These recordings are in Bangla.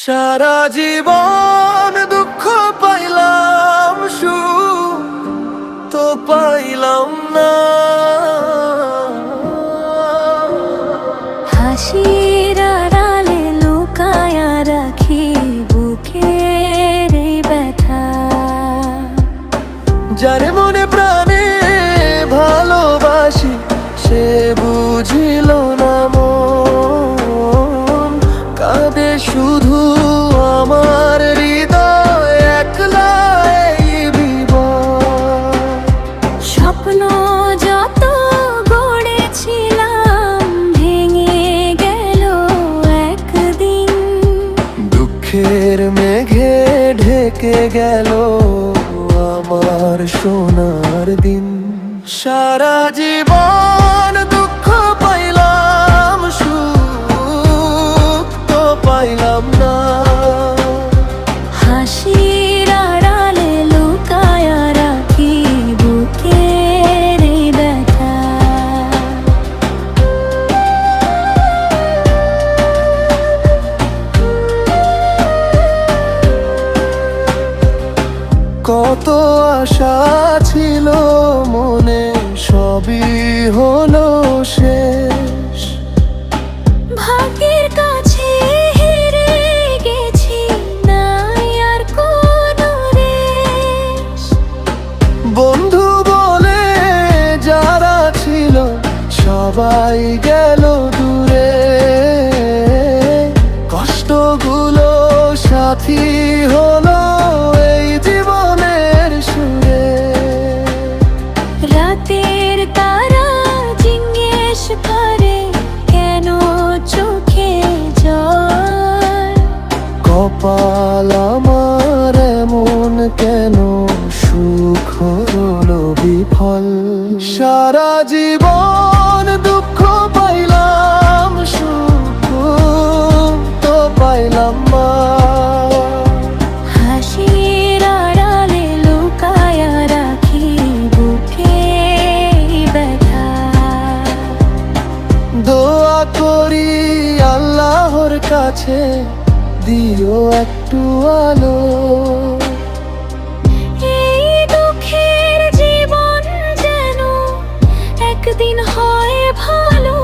সারা জীবন দুঃখ পাইলাম, সুখ তো পাইলাম না। হাসির আড়ালে লুকায়া রাখি বুকের এই ব্যথা। যার মনে প্রাণে ভালোবাসি সে বুঝিল না মন, কাঁদে শুধু আমার হৃদয়, একলা এই বিবন। স্বপ্ন যত গড়েছিলাম ভেঙে গেল একদিন। দুঃখের মেঘে ঢেকে গেল আমার সোনার দিন। সারা জীবন দুঃখ পাইলাম, সুখ তো পাইলাম না। হাসির আড়ালে লুকায়া রাখি বুকের এই ব্যথা। কত আশা ছিল মনে, সবই হলো শেষ। ভাগ্যের কাছে হেরে গেছি, নাই আর কোনো রেশ। বন্ধু বলে যারা ছিল সবাই গেল দূরে, কষ্টগুলো সাথী হলো এই জীবনের সুরে। রাতের তারা জিজ্ঞেস করে কেন চোখে জল। কপাল আমার এমন কেন, সুখ হলো বিফল। সারা জীবন দুঃখ পাইলাম, সুখ তো পাইলাম না। হাসির আড়ালে লুকায়া রাখি বুকের ব্যথা। দোয়া করি আল্লাহর কাছে, দিও একটু আলো। এই দুঃখের জীবন যেন একদিন হয় ভালো।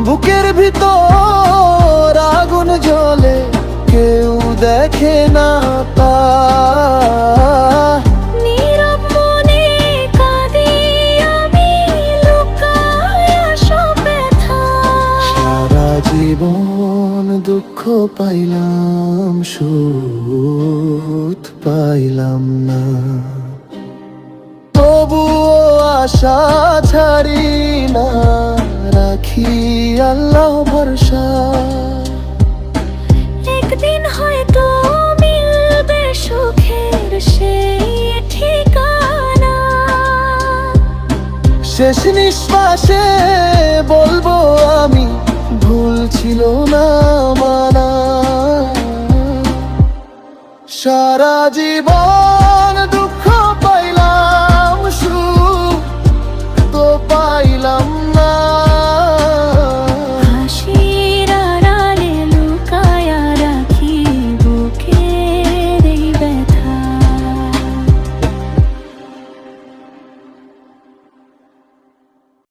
বুকের ভিতর আগুন জ্বলে, কেউ দেখে না তা। নীরব মনে কাঁদি আমি, লুকায়া সব ব্যথা। সারা জীবন দুঃখ পাইলাম, সুখ পাইলাম না। তবুও আশা ছাড়ি না, রাখি আল্লাহ ভরসা। একদিন হয়তো মিলবে সুখের সেই ঠিকানা। শেষ নিঃশ্বাসে বলবো আমি, ভুল ছিল না মানা। সারা জীবন